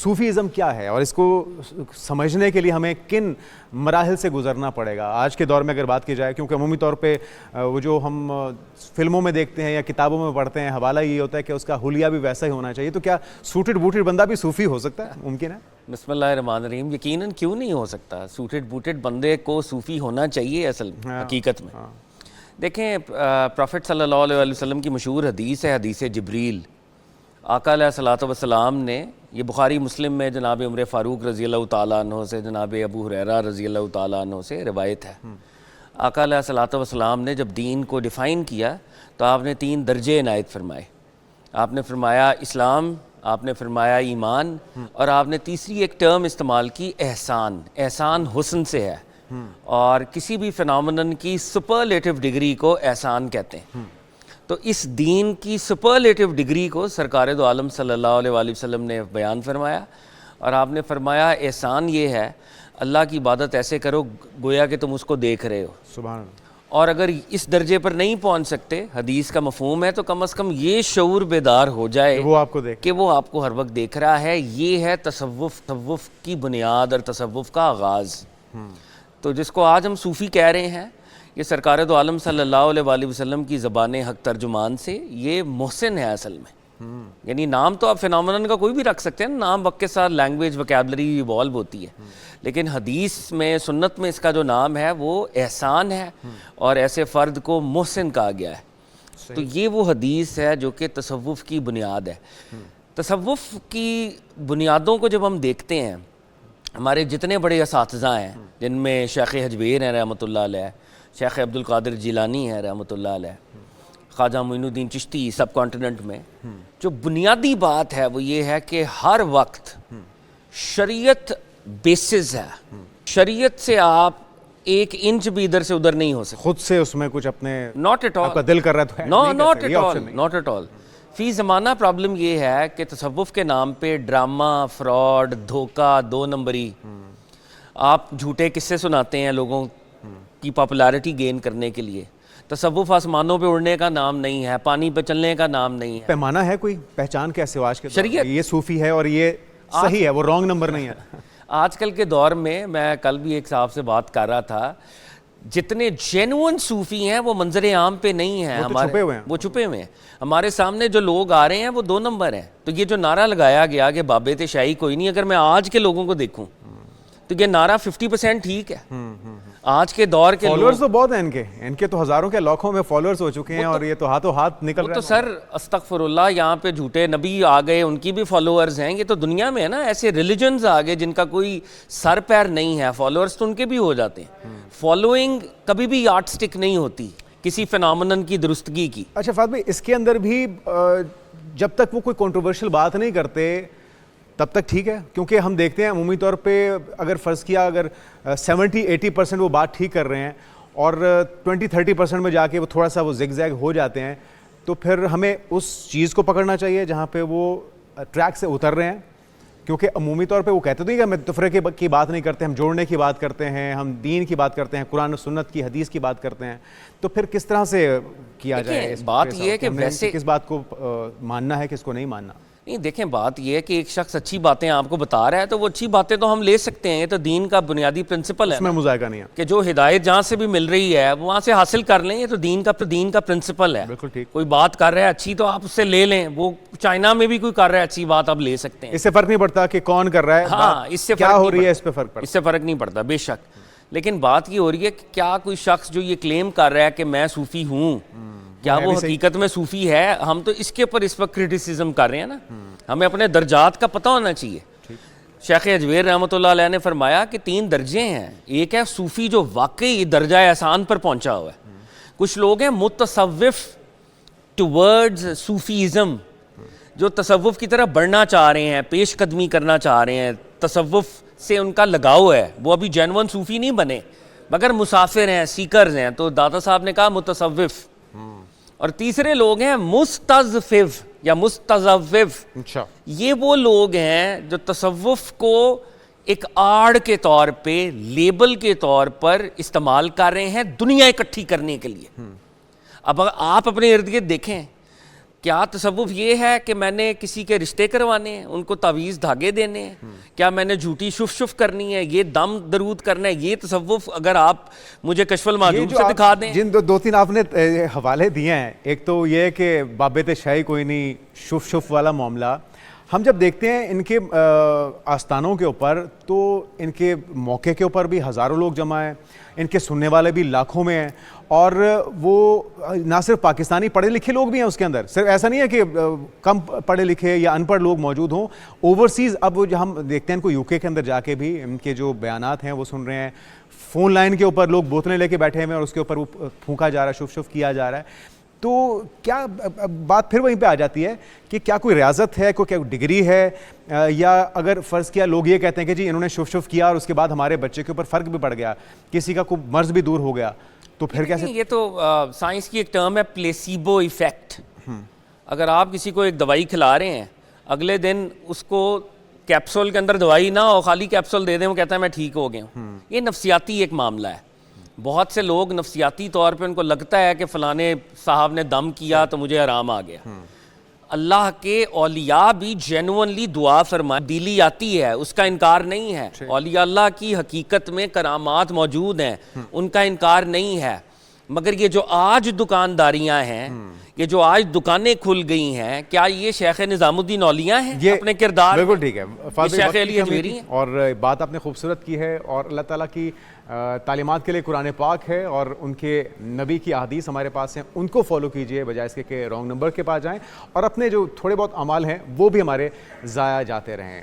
Sufism کیا ہے اور اس کو سمجھنے کے لیے ہمیں کن مراحل سے گزرنا پڑے گا آج کے دور میں اگر بات کی جائے؟ کیونکہ عمومی طور پہ وہ جو ہم فلموں میں دیکھتے ہیں یا کتابوں میں پڑھتے ہیں، حوالہ یہ ہوتا ہے کہ اس کا حلیہ بھی ویسا ہی ہونا چاہیے. تو کیا سوٹڈ بوٹڈ بندہ بھی صوفی ہو سکتا ہے؟ ممکن ہے؟ بسم اللہ الرحمن الرحیم. یقیناً کیوں نہیں ہو سکتا. سوٹڈ بوٹڈ بندے کو صوفی ہونا چاہیے اصل حقیقت میں. دیکھیں پروفٹ صلی اللہ علیہ وسلم کی مشہور حدیث ہے، حدیث جبریل. آقا علیہ الصلوۃ والسلام نے، یہ بخاری مسلم میں جناب عمر فاروق رضی اللہ تعالیٰ عنہ سے، جناب ابو ہریرہ رضی اللہ تعالیٰ عنہ سے روایت ہے. آقا علیہ الصلوۃ والسلام نے جب دین کو ڈیفائن کیا تو آپ نے 3 درجے عنایت فرمائے. آپ نے فرمایا اسلام، آپ نے فرمایا ایمان، اور آپ نے تیسری ایک ٹرم استعمال کی احسان. احسان حسن سے ہے، اور کسی بھی فنامنن کی سپرلیٹو ڈگری کو احسان کہتے ہیں. تو اس دین کی سپرلیٹو ڈگری کو سرکار دو عالم صلی اللہ علیہ وآلہ وسلم نے بیان فرمایا، اور آپ نے فرمایا احسان یہ ہے اللہ کی عبادت ایسے کرو گویا کہ تم اس کو دیکھ رہے ہو. سبحان اللہ. اور اگر اس درجے پر نہیں پہنچ سکتے، حدیث کا مفہوم ہے، تو کم از کم یہ شعور بیدار ہو جائے وہ آپ کو دیکھ کہ وہ آپ کو ہر وقت دیکھ رہا ہے. یہ ہے تصوف کی بنیاد اور تصوف کا آغاز. تو جس کو آج ہم صوفی کہہ رہے ہیں، یہ سرکار دو عالم صلی اللہ علیہ وآلہ وسلم کی زبان حق ترجمان سے یہ محسن ہے اصل میں. یعنی نام تو آپ فنامنن کا کوئی بھی رکھ سکتے ہیں، نام وقت کے ساتھ لینگویج وکیبلری ایوالو ہوتی ہے، لیکن حدیث میں سنت میں اس کا جو نام ہے وہ احسان ہے، اور ایسے فرد کو محسن کہا گیا ہے. تو یہ وہ حدیث ہے جو کہ تصوف کی بنیاد ہے. تصوف کی بنیادوں کو جب ہم دیکھتے ہیں، ہمارے جتنے بڑے اساتذہ ہیں جن میں شیخ حجویر ہیں رحمۃ اللہ علیہ، شیخ عبد القادر جیلانی ہے رحمۃ اللہ علیہ، خواجہ معین الدین چشتی سب کانٹیننٹ میں، جو بنیادی بات ہے وہ یہ ہے کہ ہر وقت شریعت بیسز ہے. شریعت سے آپ 1 انچ بھی ادھر سے ادھر نہیں ہو سکتے. خود سے اس میں کچھ اپنے ناٹ ایٹ آل، آپ کا دل کر رہا ہے تو ہے ناٹ ایٹ آل. فی زمانہ پرابلم یہ ہے کہ تصوف کے نام پہ ڈرامہ، فراڈ، دھوکہ، 2 نمبری، آپ جھوٹے قصے سناتے ہیں لوگوں کی پاپولیرٹی گین کرنے کے لیے. تصوف آسمانوں پہ اڑنے کا نام نہیں ہے، پانی پہ چلنے کا نام نہیں ہے. پیمانہ ہے کوئی پہچان کیسے آج کے شریعت یہ صوفی ہے اور یہ صحیح ہے، وہ رانگ نمبر نہیں ہے. آج کل کے دور میں کل بھی ایک صاحب سے بات کر رہا تھا، جتنے جینوئن صوفی ہیں وہ منظر عام پہ نہیں ہیں، وہ چھپے ہوئے ہیں. ہمارے سامنے جو لوگ آ رہے ہیں وہ 2 نمبر ہیں. تو یہ جو نعرہ لگایا گیا کہ بابے تے شاہی کوئی نہیں، اگر میں آج کے لوگوں کو دیکھوں تو یہ نعرہ 50% ٹھیک ہے. آج کے دور کے فالوورز تو بہت ہیں ان کے تو ہزاروں کے لاکھوں میں فالوورز ہو چکے ہیں، اور یہ تو ہاتھوں ہاتھ نکل رہے ہیں. تو سر استغفر اللہ، یہاں پہ جھوٹے نبی آ گئے، ان کی بھی فالوورز ہیں. یہ تو دنیا میں ہے نا، ایسے ریلیجنز آ گئے جن کا کوئی سر پیر نہیں ہے، فالوورز تو ان کے بھی ہو جاتے ہیں. فالوئنگ کبھی بھی یارڈ سٹک نہیں ہوتی کسی فنامنن کی درستگی کی. اچھا فہد بھائی، اس کے اندر بھی جب تک وہ کوئی کنٹروورشل بات نہیں کرتے تب تک ٹھیک ہے، کیونکہ ہم دیکھتے ہیں عمومی طور پہ اگر فرض کیا اگر 70-80% وہ بات ٹھیک کر رہے ہیں اور 20-30% میں جا کے وہ تھوڑا سا وہ زگ زیگ ہو جاتے ہیں، تو پھر ہمیں اس چیز کو پکڑنا چاہیے جہاں پہ وہ ٹریک سے اتر رہے ہیں. کیونکہ عمومی طور پہ وہ کہتے تو نہیں کہ ہم تفرقے کی بات نہیں کرتے، ہم جوڑنے کی بات کرتے ہیں، ہم دین کی بات کرتے ہیں، قرآن و سنت کی حدیث کی بات کرتے ہیں. تو پھر کس طرح سے کیا جائے؟ بات یہ ہے کہ ویسے کس بات کو ماننا ہے، کس کو نہیں ماننا؟ نہیں دیکھیں، بات یہ ہے کہ ایک شخص اچھی باتیں آپ کو بتا رہا ہے تو وہ اچھی باتیں تو ہم لے سکتے ہیں. یہ تو دین کا بنیادی پرنسپل ہے، اس میں مذائقہ نہیں ہے کہ جو ہدایت جہاں سے بھی مل رہی ہے وہاں سے حاصل کر لیں. یہ تو دین کا پرنسپل ہے. بالکل ٹھیک. کوئی بات کر رہا ہے اچھی تو آپ اس سے لے لیں. وہ چائنا میں بھی کوئی کر رہا ہے اچھی بات، آپ لے سکتے ہیں. اس سے فرق نہیں پڑتا کہ کون کر رہا ہے، ہاں اس سے کیا ہو رہی ہے اس پہ فرق پڑتا ہے. اس سے فرق نہیں پڑتا بے شک. لیکن بات یہ ہو رہی ہے کہ کیا کوئی شخص جو یہ کلیم کر رہا ہے کہ میں صوفی ہوں، کیا وہ حقیقت میں صوفی ہے؟ ہم تو اس کے اوپر اس وقت کرٹیسزم کر رہے ہیں نا. ہمیں اپنے درجات کا پتہ ہونا چاہیے. شیخ حجویر رحمۃ اللہ علیہ نے فرمایا کہ 3 درجے ہیں. ایک ہے صوفی جو واقعی درجہ احسان پر پہنچا ہوا ہے. کچھ لوگ ہیں متصوف ٹورڈز صوفیزم، جو تصوف کی طرف بڑھنا چاہ رہے ہیں، پیش قدمی کرنا چاہ رہے ہیں، تصوف سے ان کا لگاؤ ہے. وہ ابھی جینون صوفی نہیں بنے مگر مسافر ہیں، سیکرز ہیں. تو داتا صاحب نے کہا متصوف. اور تیسرے لوگ ہیں مستضعف یا مستضعف. یہ وہ لوگ ہیں جو تصوف کو ایک آڑ کے طور پہ، لیبل کے طور پر استعمال کر رہے ہیں دنیا اکٹھی کرنے کے لیے. اب آپ اپنے ارد گرد دیکھیں کیا تصوف یہ ہے کہ میں نے کسی کے رشتے کروانے ہیں، ان کو تعویذ دھاگے دینے ہیں؟ کیا میں نے جھوٹی شف کرنی ہے، یہ دم درود کرنا ہے؟ یہ تصوف اگر آپ مجھے کشف المعدوم سے دکھا دیں. جن دو تین آپ نے حوالے دیے ہیں، ایک تو یہ کہ بابت شاہی کوئی نہیں، شف والا معاملہ، ہم جب دیکھتے ہیں ان کے آستانوں کے اوپر تو ان کے موقع کے اوپر بھی ہزاروں لوگ جمع ہیں، ان کے سننے والے بھی لاکھوں میں ہیں، اور وہ نہ صرف پاکستانی پڑھے لکھے لوگ بھی ہیں اس کے اندر، صرف ایسا نہیں ہے کہ کم پڑھے لکھے یا ان پڑھ لوگ موجود ہوں. اوورسیز اب جو ہم دیکھتے ہیں ان کو یو کے اندر جا کے بھی ان کے جو بیانات ہیں وہ سن رہے ہیں. فون لائن کے اوپر لوگ بوتلیں لے کے بیٹھے ہوئے ہیں اور اس کے اوپر وہ پھونکا جا رہا ہے، شف کیا جا رہا ہے. تو کیا بات پھر وہیں پہ آ جاتی ہے کہ کیا کوئی ریاضت ہے، کوئی کیا ڈگری ہے، یا اگر فرض کیا لوگ یہ کہتے ہیں کہ جی انہوں نے شف کیا اور اس کے بعد ہمارے بچے کے اوپر فرق بھی پڑ گیا، کسی کا کوئی مرض بھی دور ہو گیا، تو پھر کیسے؟ یہ تو سائنس کی ایک ٹرم ہے پلیسیبو ایفیکٹ. اگر آپ کسی کو ایک دوائی کھلا رہے ہیں، اگلے دن اس کو کیپسول کے اندر دوائی نہ ہو، خالی کیپسول دے دیں، وہ کہتا ہے میں ٹھیک ہو گیا ہوں. یہ نفسیاتی ایک معاملہ ہے. بہت سے لوگ نفسیاتی طور پہ ان کو لگتا ہے کہ فلانے صاحب نے دم کیا تو مجھے آرام آ گیا. اللہ کے اولیاء بھی جینوئنلی دعا فرمائے، دلی آتی ہے، اس کا انکار نہیں ہے. اولیاء اللہ کی حقیقت میں کرامات موجود ہیں، ان کا انکار نہیں ہے. مگر یہ جو آج دکانداریاں ہیں، یہ جو آج دکانیں کھل گئی ہیں، کیا یہ شیخ نظام الدین اولیاء ہیں اپنے کردار؟ بالکل ٹھیک ہے، شیخ علی اجمیری ہیں. اور بات آپ نے خوبصورت کی ہے، اور اللہ تعالیٰ کی تعلیمات کے لیے قرآن پاک ہے اور ان کے نبی کی احادیث ہمارے پاس ہیں، ان کو فالو کیجئے بجائے اس کے کہ رانگ نمبر کے پاس جائیں، اور اپنے جو تھوڑے بہت اعمال ہیں وہ بھی ہمارے ضائع جاتے رہیں.